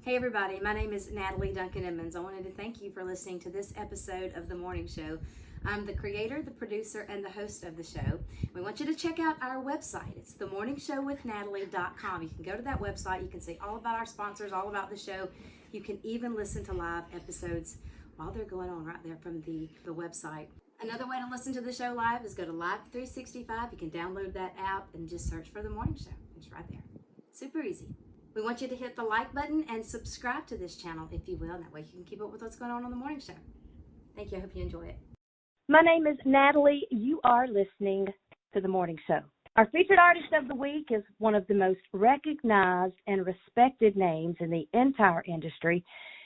Hey everybody, my name is Natalie Duncan-Emmons. I wanted to thank you for listening to this episode of The Morning Show. I'm the creator, the producer, and the host of the show. We want you to check out our website. It's themorningshowwithnatalie.com. You can go to that website. You can see all about our sponsors, all about the show. You can even listen to live episodes while they're going on right there from the website. Another way to listen to the show live is go to Live 365. You can download that app and just search for The Morning Show. It's right there. Super easy. We want you to hit the like button and subscribe to this channel if you will. That way you can keep up with what's going on The Morning Show. Thank you. I hope you enjoy it. My name is Natalie. You are listening to The Morning Show. Our featured artist of the week is one of the most recognized and respected names in the entire industry.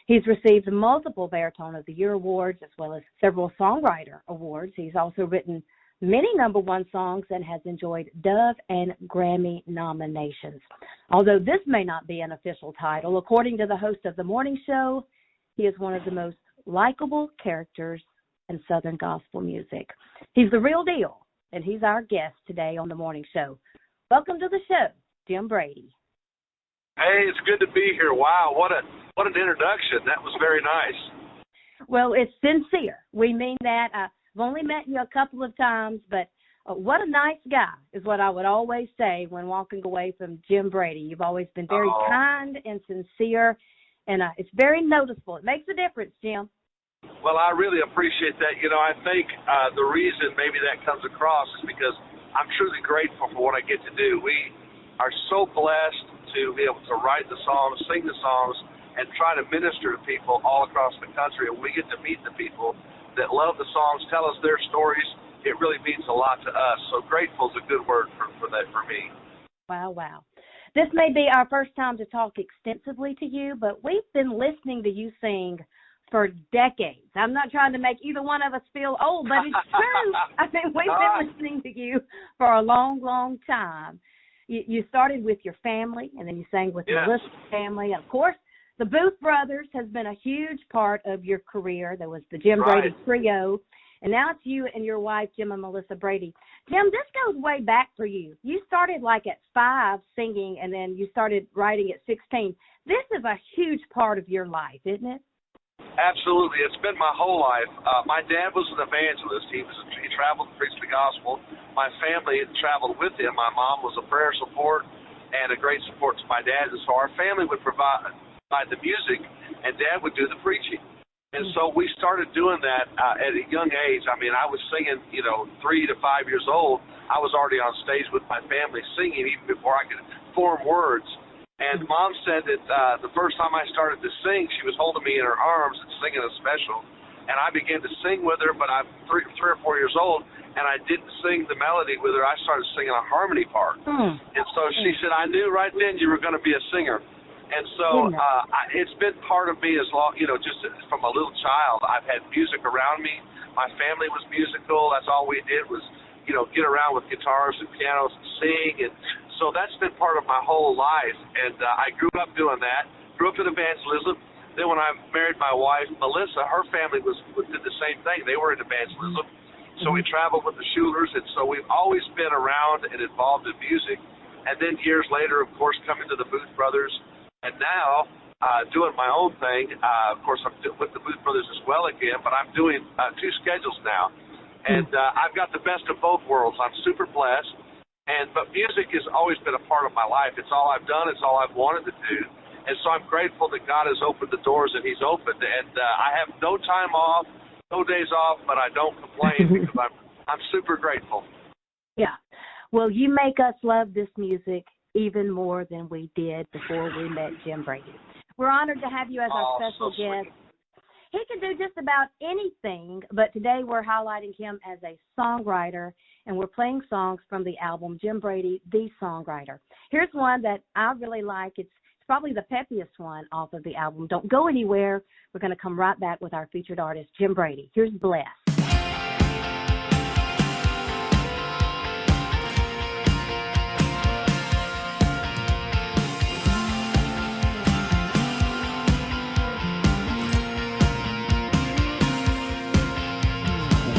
He's received multiple Baritone of the Year awards as well as several songwriter awards. He's also written many number one songs and has enjoyed Dove and Grammy nominations. Although this may not be an official title, according to the host of The Morning Show, he is one of the most likable characters in Southern gospel music. He's the real deal, and he's our guest today on The Morning Show. Welcome to the show, Jim Brady. Hey, it's good to be here. Wow, what an introduction. That was very nice. Well, it's sincere. We mean that. I've only met you a couple of times, but what a nice guy is what I would always say when walking away from Jim Brady. You've always been very kind and sincere, and it's very noticeable. It makes a difference, Jim. Well, I really appreciate that. You know, I think the reason maybe that comes across is because I'm truly grateful for what I get to do. We are so blessed to be able to write the songs, sing the songs, and try to minister to people all across the country. And we get to meet the people that love the songs, tell us their stories. It really means a lot to us. So grateful is a good word for that for me. Wow. This may be our first time to talk extensively to you, but we've been listening to you sing for decades. I'm not trying to make either one of us feel old, but it's true. I mean, we've been listening to you for a long, long time. You started with your family, and then you sang with Melissa's family. And, of course, the Booth Brothers has been a huge part of your career. There was the Jim Brady Trio, and now it's you and your wife, Jim and Melissa Brady. Jim, this goes way back for you. You started like at 5 singing, and then you started writing at 16. This is a huge part of your life, isn't it? Absolutely. It's been my whole life. My dad was an evangelist. He traveled to preach the gospel. My family traveled with him. My mom was a prayer support and a great support to my dad. And so our family would provide the music, and Dad would do the preaching. And so we started doing that at a young age. I mean, I was singing, 3 to 5 years old. I was already on stage with my family singing even before I could form words. And Mom said that the first time I started to sing, she was holding me in her arms and singing a special. And I began to sing with her, but I'm 3 or 4 years old, and I didn't sing the melody with her. I started singing a harmony part. And so she said, I knew right then you were going to be a singer. And so it's been part of me as long, just from a little child. I've had music around me. My family was musical. That's all we did was, get around with guitars and pianos and sing. And so that's been part of my whole life. And I grew up doing that, grew up in evangelism. Then when I married my wife, Melissa, her family did the same thing. They were in evangelism. So we traveled with the Schulers. And so we've always been around and involved in music. And then years later, of course, coming to the Booth Brothers. And now, doing my own thing. Of course, I'm with the Booth Brothers as well again, but I'm doing 2 schedules now. And I've got the best of both worlds. I'm super blessed. But music has always been a part of my life. It's all I've done. It's all I've wanted to do. And so I'm grateful that God has opened the doors that He's opened. And I have no time off, no days off, but I don't complain because I'm super grateful. Yeah. Well, you make us love this music even more than we did before we met Jim Brady. We're honored to have you as our special guest. He can do just about anything, but today we're highlighting him as a songwriter, and we're playing songs from the album Jim Brady, The Songwriter. Here's one that I really like. It's probably the peppiest one off of the album. Don't go anywhere. We're going to come right back with our featured artist, Jim Brady. Here's Bless.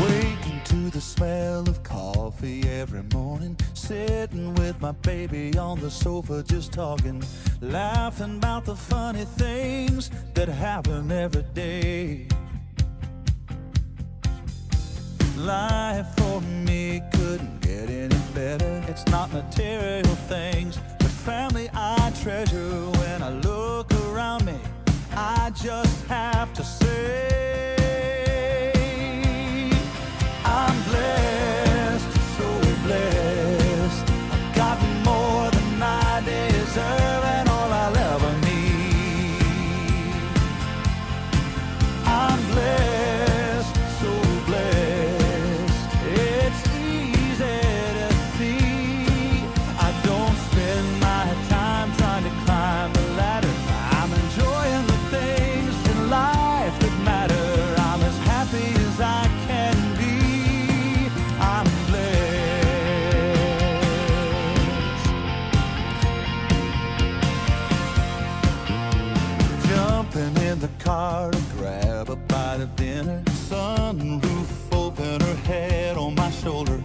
Waking to the smell of coffee every morning, sitting with my baby on the sofa just talking, laughing about the funny things that happen every day. Life for me couldn't get any better. It's not material things, but family I treasure. When I look around me, I just have to say I'm blessed, so blessed. I've got more than I deserve and all I'll ever need. I'm blessed, so blessed. It's easy to see. I don't spend my time trying to climb the ladder. I'm enjoying the things in life that matter. I'm as happy as I can be. I'm blessed. Jumping in the car to grab a bite of dinner. Sunroof open, her head on my shoulder.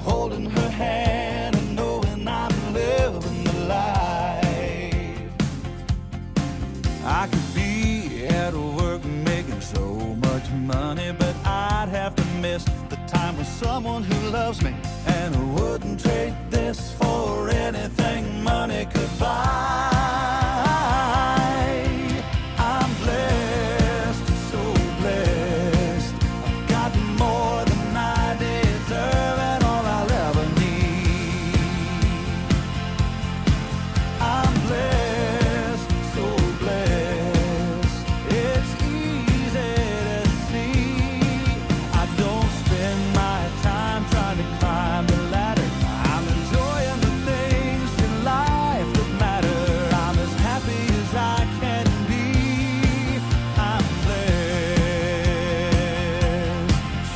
Holding her hand and knowing I'm living the life. I could be at work making so much money, but I'd have to miss the time with someone who loves me, and I wouldn't trade this for anything money could buy. I'm blessed, so blessed. I've got more than I deserve and all I'll ever need. I'm blessed, so blessed. It's easy to see. I don't spend my time trying to climb the ladder. I'm enjoying the things in life that matter. I'm as happy as I can be. I'm blessed.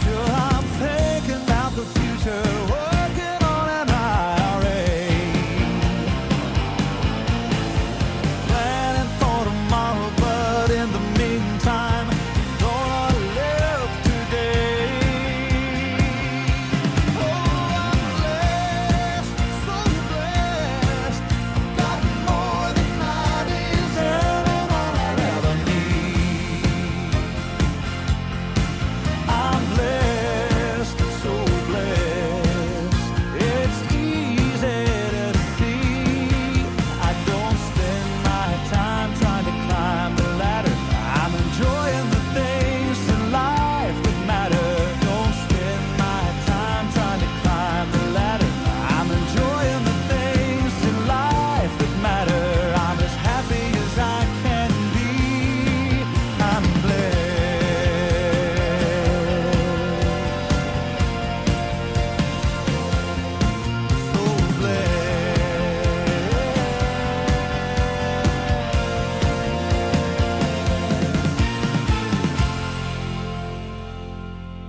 Sure, I'm thinking about the future, working on an IRA. Planning for tomorrow, but in the meantime, gonna live today. Oh, I'm blessed, so blessed. I've got more than I deserve and all I'll ever need. I'm blessed, so blessed. It's easy to see. I don't spend my time trying to climb the ladder. I'm enjoying the things in life that matter. Don't spend my time trying to climb the ladder. I'm enjoying the things in life that matter. I'm as happy as I can be. I'm blessed, so blessed.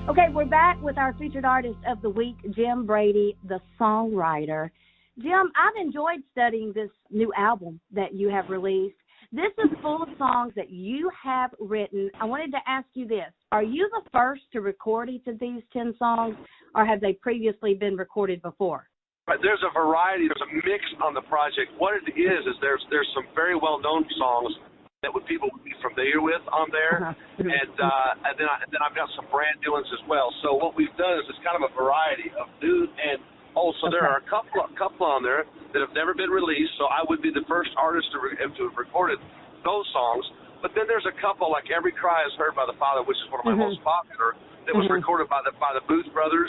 Okay, we're back with our featured artist of the week, Jim Brady, the songwriter. Jim, I've enjoyed studying this new album that you have released. This is full of songs that you have written. I wanted to ask you this. Are you the first to record each of these 10 songs, or have they previously been recorded before? Right, there's a variety, there's a mix on the project. What it is there's some very well-known songs that people would be familiar with on there, and then I've got some brand new ones as well. So what we've done is it's kind of a variety of new and old. So there are a couple on there that have never been released. So I would be the first artist to have recorded those songs. But then there's a couple like "Every Cry Is Heard by the Father," which is one of my most popular. That was recorded by the Booth Brothers,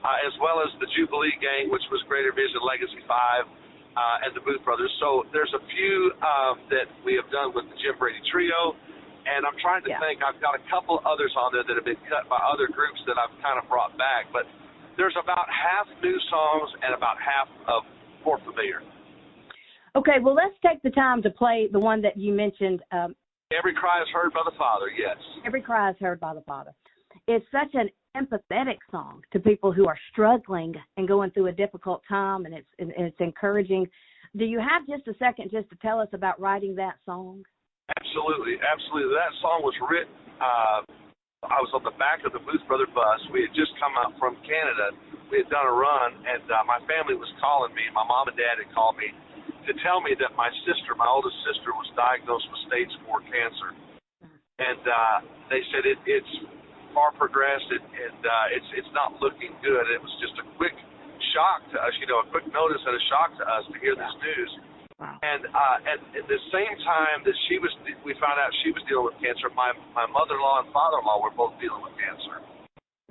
as well as the Jubilee Gang, which was Greater Vision Legacy 5. And the Booth Brothers. So there's a few that we have done with the Jim Brady Trio, and I'm trying to think. I've got a couple others on there that have been cut by other groups that I've kind of brought back, but there's about half new songs and about half of more familiar. Okay, well, let's take the time to play the one that you mentioned. Every Cry Is Heard by the Father, yes. Every Cry Is Heard by the Father. It's such an empathetic song to people who are struggling and going through a difficult time, and it's encouraging. Do you have just a second just to tell us about writing that song? Absolutely. That song was written. I was on the back of the Booth Brother bus. We had just come out from Canada we had done a run, and my family was calling me. My mom and dad had called me to tell me that my sister, my oldest sister, was diagnosed with stage 4 cancer. And they said it's far progressed, and it's not looking good. It was just a quick shock to us, a quick notice and a shock to us to hear this news. Wow. And at the same time that we found out she was dealing with cancer, my mother-in-law and father-in-law were both dealing with cancer.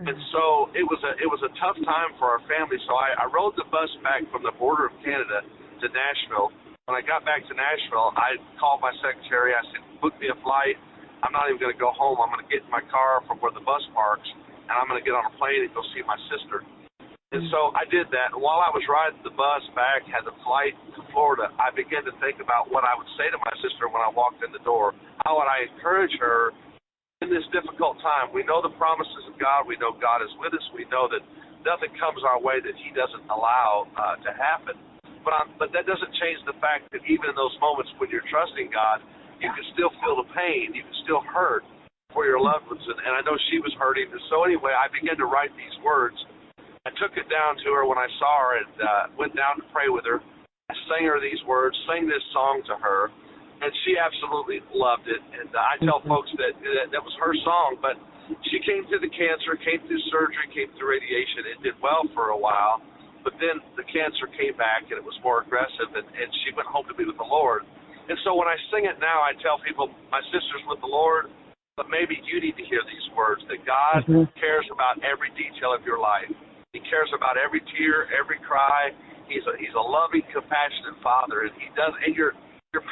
And so it was a tough time for our family. So I rode the bus back from the border of Canada to Nashville. When I got back to Nashville, I called my secretary. I said, book me a flight. I'm not even going to go home. I'm going to get in my car from where the bus parks, and I'm going to get on a plane and go see my sister. And so I did that. And while I was riding the bus back, had the flight to Florida, I began to think about what I would say to my sister when I walked in the door. How would I encourage her in this difficult time? We know the promises of God. We know God is with us. We know that nothing comes our way that He doesn't allow to happen. But that doesn't change the fact that even in those moments when you're trusting God, you can still feel the pain. You can still hurt for your loved ones. And I know she was hurting. And so anyway, I began to write these words. I took it down to her when I saw her and went down to pray with her. I sang her these words, sang this song to her, and she absolutely loved it. And I tell folks that was her song, but she came through the cancer, came through surgery, came through radiation. It did well for a while, but then the cancer came back and it was more aggressive, and she went home to be with the Lord. And so when I sing it now, I tell people, my sister's with the Lord, but maybe you need to hear these words, that God cares about every detail of your life. He cares about every tear, every cry. He's a loving, compassionate Father, and He does. And your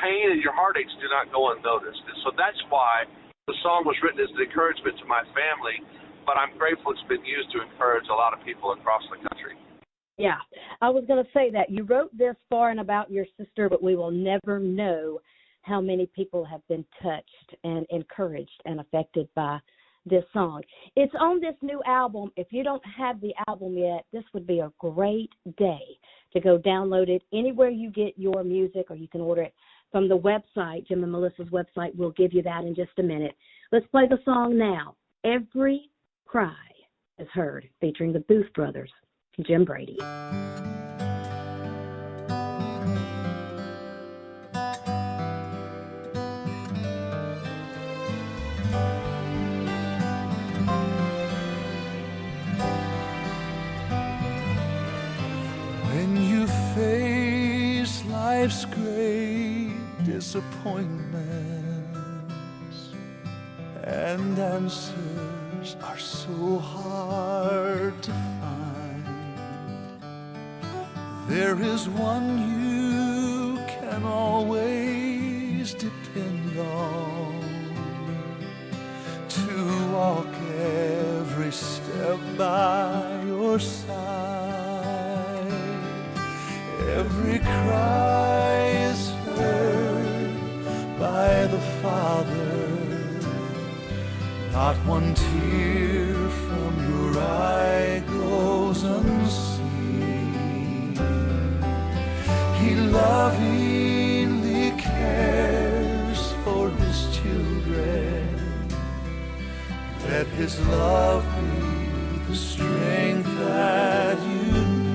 pain and your heartaches do not go unnoticed. And so that's why the song was written as an encouragement to my family. But I'm grateful it's been used to encourage a lot of people across the country. Yeah, I was going to say that. You wrote this far and about your sister, but we will never know how many people have been touched and encouraged and affected by this song. It's on this new album. If you don't have the album yet, this would be a great day to go download it anywhere you get your music, or you can order it from the website. Jim and Melissa's website will give you that in just a minute. Let's play the song now. Every Cry is Heard, featuring the Booth Brothers, Jim Brady. When you face life's great disappointments and answers are so hard to find, there is one you can always depend on to walk every step by your side. Every cry is heard by the Father, not one tear from your eye goes unseen. He lovingly cares for His children. Let His love be the strength that you need.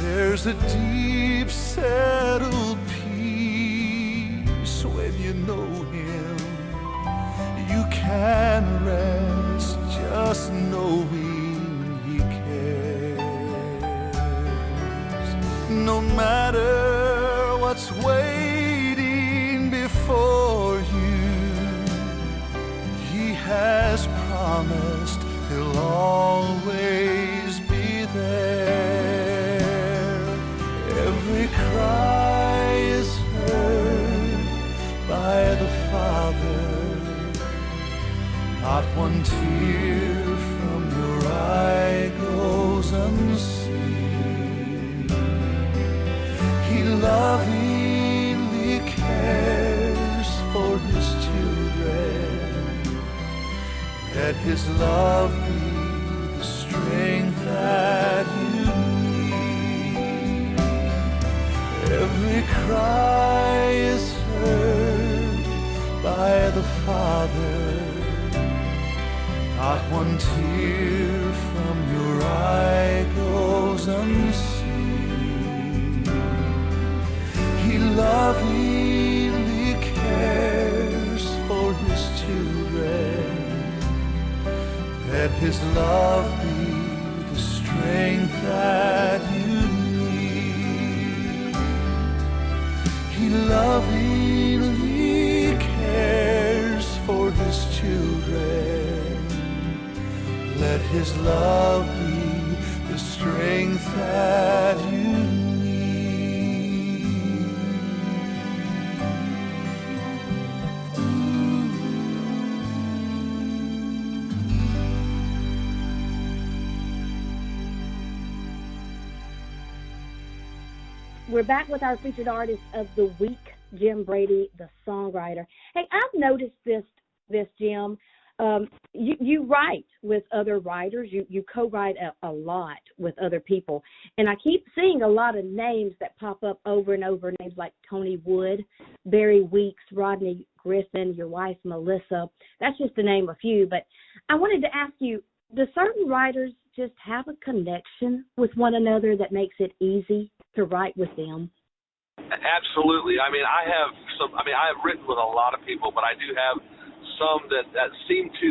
There's a deep settled peace when you know Him. You can rest just knowing He cares. No matter what's waiting before you, He has promised He'll always be there. Every cry is heard by the Father, not one tear from your eye goes unseen. He lovingly cares for His children. Let His love be the strength that you need. Every cry is heard by the Father, not one tear his love be the strength that you need. He lovingly cares for his children. Let his love be the strength that you need. We're back with our featured artist of the week, Jim Brady, the songwriter. Hey, I've noticed this Jim. You write with other writers. You co-write a lot with other people. And I keep seeing a lot of names that pop up over and over, names like Tony Wood, Barry Weeks, Rodney Griffin, your wife, Melissa. That's just to name a few. But I wanted to ask you, do certain writers just have a connection with one another that makes it easy to write with them? Absolutely. I mean, I have written with a lot of people, but I do have some that seem to,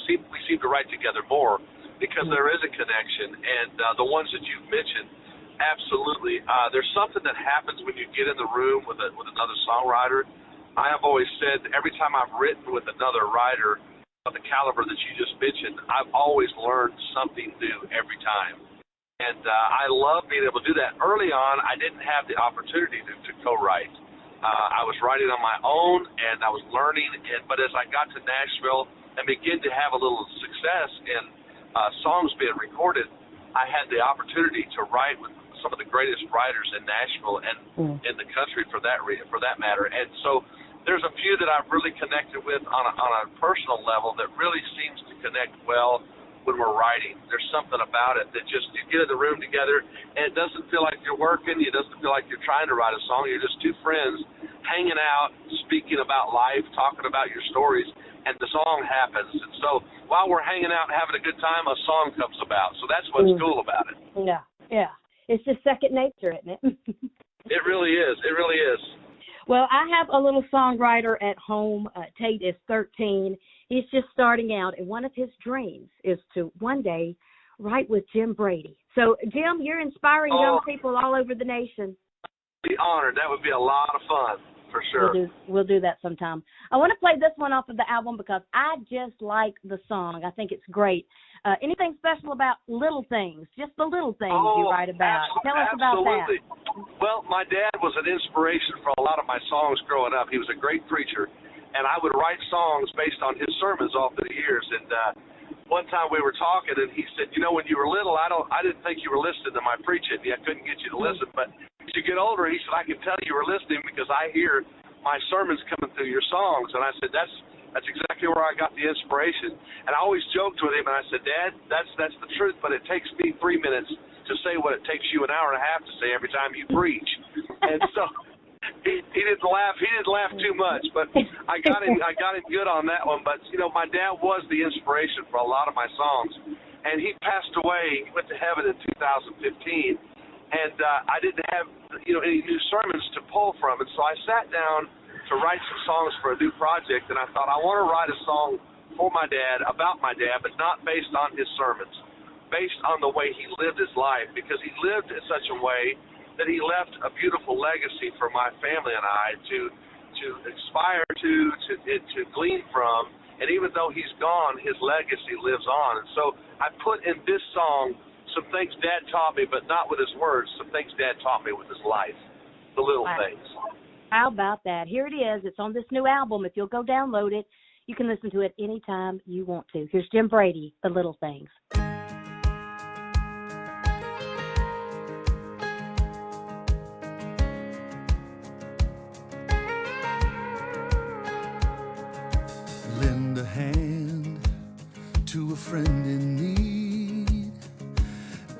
we seem to write together more because there is a connection. And the ones that you've mentioned, absolutely. There's something that happens when you get in the room with another songwriter. I have always said every time I've written with another writer of the caliber that you just mentioned, I've always learned something new every time. And I love being able to do that. Early on, I didn't have the opportunity to co-write. I was writing on my own, and I was learning. But as I got to Nashville and began to have a little success in songs being recorded, I had the opportunity to write with some of the greatest writers in Nashville and in the country for that matter. And so there's a few that I've really connected with on a personal level that really seems to connect well when we're writing. There's something about it that just, you get in the room together and it doesn't feel like you're working. It doesn't feel like you're trying to write a song. You're just two friends hanging out, speaking about life, talking about your stories, and the song happens. And so while we're hanging out and having a good time, a song comes about. So that's what's cool about it. Yeah. It's just second nature, isn't it? It really is. It really is. Well, I have a little songwriter at home. Tate is 13. He's just starting out, and one of his dreams is to one day write with Jim Brady. So, Jim, you're inspiring young people all over the nation. Be honored. That would be a lot of fun, for sure. We'll do that sometime. I want to play this one off of the album because I just like the song. I think it's great. Anything special about little things, just the little things you write about? Tell us about that. Well, my dad was an inspiration for a lot of my songs growing up. He was a great preacher, and I would write songs based on his sermons all through the years. And one time we were talking, and he said, when you were little, I didn't think you were listening to my preaching. I couldn't get you to listen, but as you get older, he said, I can tell you were listening because I hear my sermons coming through your songs. And I said, that's exactly where I got the inspiration. And I always joked with him, and I said, Dad, that's the truth, but it takes me 3 minutes to say what it takes you an hour and a half to say every time you preach. And so he didn't laugh. He didn't laugh too much, but I got him good on that one. But my dad was the inspiration for a lot of my songs, and he passed away. He went to heaven in 2015, and I didn't have any new sermons to pull from, and so I sat down to write some songs for a new project, and I thought I want to write a song for my dad, about my dad, but not based on his sermons, based on the way he lived his life, because he lived in such a way that he left a beautiful legacy for my family and I to aspire to glean from. And even though he's gone, his legacy lives on. And so I put in this song some things Dad taught me, but not with his words, some things Dad taught me with his life, the little things. How about that? Here it is. It's on this new album. If you'll go download it, you can listen to it anytime you want to. Here's Jim Brady, The Little Things. Lend a hand to a friend in need.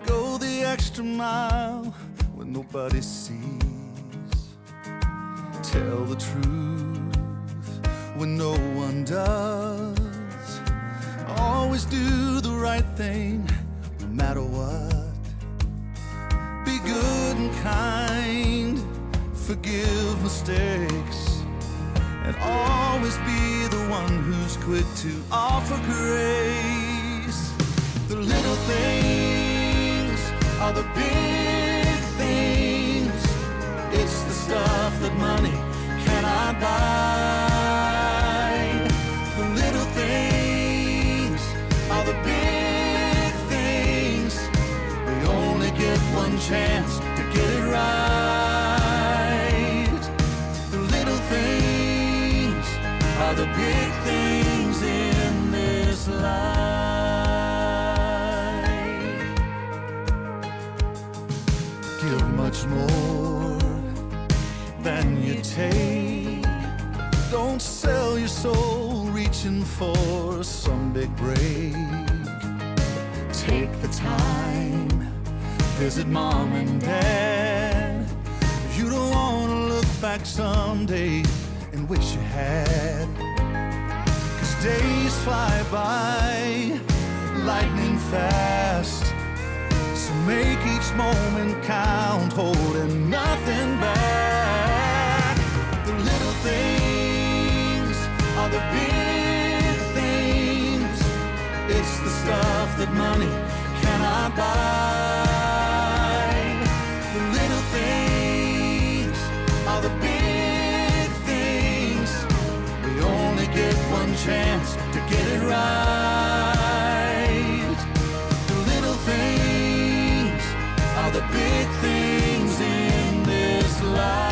Go the extra mile when nobody sees. Tell the truth when no one does. Always do the right thing no matter what. Be good and kind, forgive mistakes, and always be the one who's quick to offer grace. The little things are the big things. It's the stuff that money cannot buy. The little things are the big things. We only get one chance to get it right. The little things are the big things in this life. Give much more than you take. Don't sell your soul reaching for some big break. Take the time, visit mom and dad. You don't want to look back someday and wish you had. 'Cause days fly by lightning fast. So make each moment count, holding nothing back. The little things are the big things. It's the stuff that money cannot buy. The little things are the big things. We only get one chance to get it right. The little things are the big things in this life.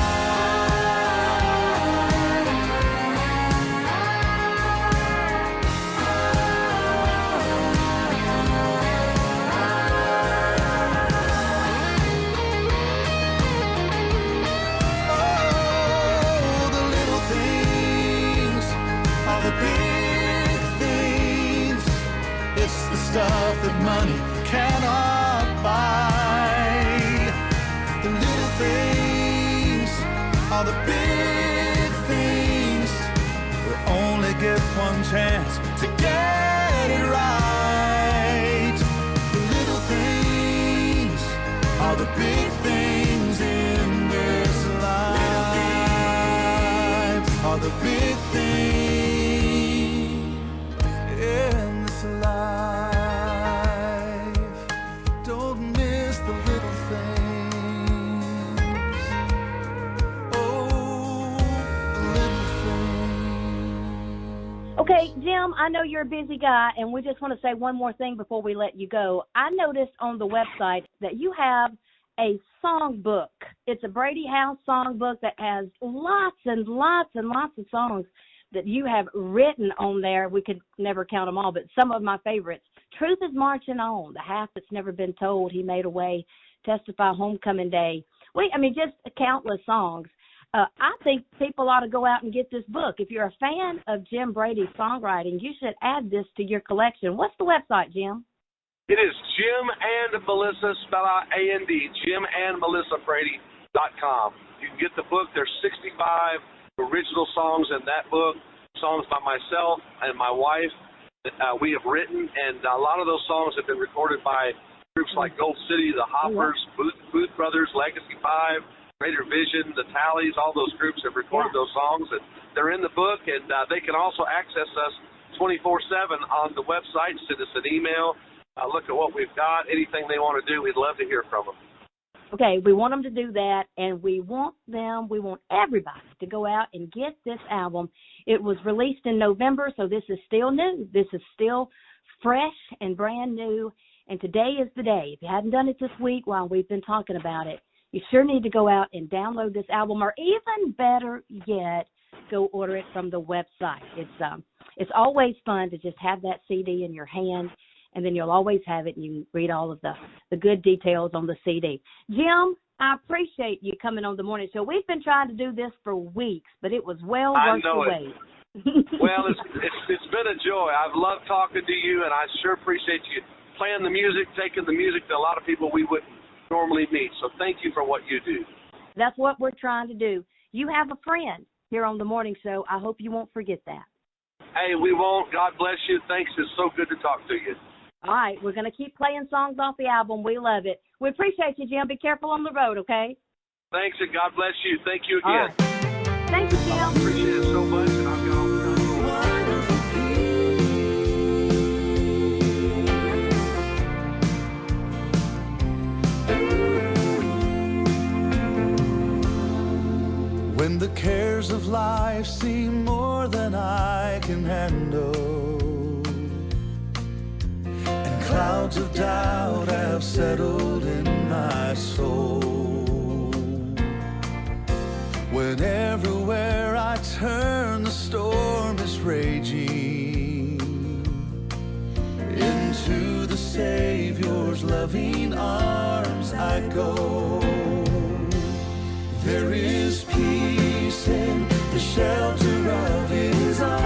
Stuff that money cannot buy. The little things are the big things. We only get one chance to get it right. The little things are the big things in this life. Are the big things in this life. Okay, Jim, I know you're a busy guy, and we just want to say one more thing before we let you go. I noticed on the website that you have a song book. It's a Brady House song book that has lots and lots and lots of songs that you have written on there. We could never count them all, but some of my favorites. Truth is Marching On, The Half That's Never Been Told, He Made a Way, Testify, Homecoming Day. Just countless songs. I think people ought to go out and get this book. If you're a fan of Jim Brady's songwriting, you should add this to your collection. What's the website, Jim? It is Jim and Melissa, spell out A-N-D, JimandMelissaBrady.com. You can get the book. There's 65 original songs in that book, songs by myself and my wife that we have written, and a lot of those songs have been recorded by groups like Gold City, the Hoppers, Booth Brothers, Legacy 5, Greater Vision, the Tallies. All those groups have recorded those songs, and they're in the book, and they can also access us 24/7 on the website. Send us an email, look at what we've got, anything they want to do. We'd love to hear from them. Okay, we want them to do that, and we want everybody to go out and get this album. It was released in November, so this is still new. This is still fresh and brand new, and today is the day. If you hadn't done it this week while we've been talking about it, you sure need to go out and download this album, or even better yet, go order it from the website. It's always fun to just have that CD in your hand, and then you'll always have it, and you read all of the good details on the CD. Jim, I appreciate you coming on the morning show. We've been trying to do this for weeks, but it was well worth the wait. Well, it's been a joy. I've loved talking to you, and I sure appreciate you playing the music, taking the music to a lot of people we wouldn't normally meet. So thank you for what you do. That's what we're trying to do. You have a friend here on the morning show. I hope you won't forget that. Hey, we won't. God bless you. Thanks. It's so good to talk to you. All right. We're going to keep playing songs off the album. We love it. We appreciate you, Jim. Be careful on the road, okay? Thanks, and God bless you. Thank you again. All right. Thank you, Jim. I appreciate it so much, and I've got all the time. cares of life seem more than I can handle, and clouds of doubt have settled in my soul. When everywhere I turn the storm is raging, into the Savior's loving arms I go. There is peace in the shelter of His arms,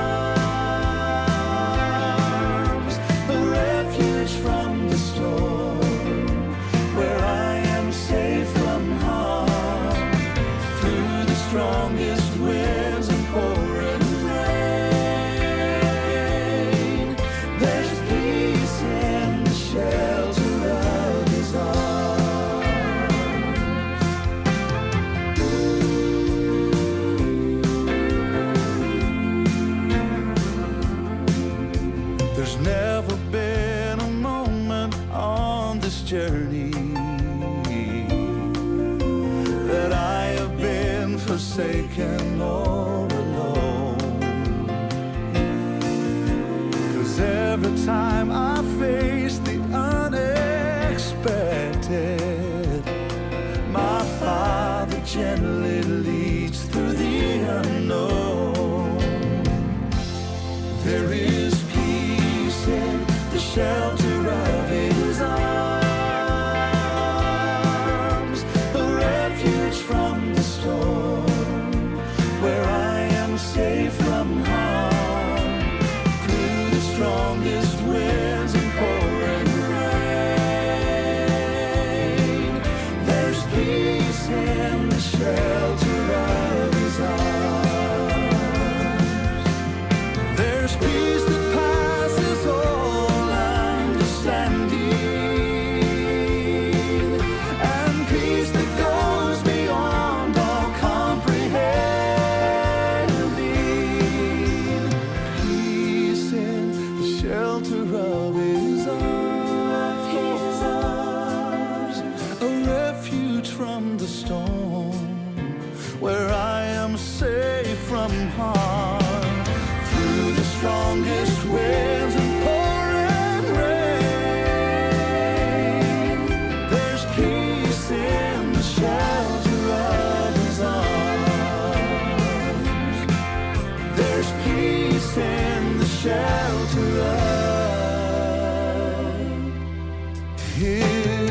a refuge from the storm, where I am safe from harm, through the strongest winds and pouring rain. There's peace in the shelter of His arms. There's never been a moment on this journey that I have been forsaken or alone. 'Cause every time I face the unexpected, my Father gently leads through the unknown. There is peace in the shelter of His arms, a refuge from the storm, where I am safe from harm, through the strongest winds and pouring rain. There's peace in the shelter of His arms. There's peace that passes all understanding, and peace that goes beyond all comprehending. Peace in the shelter of His arms, a refuge from the storm, where I am safe from harm, through the strongest winds and pouring rain. There's peace in the shelter of His arms. There's peace in the shelter of His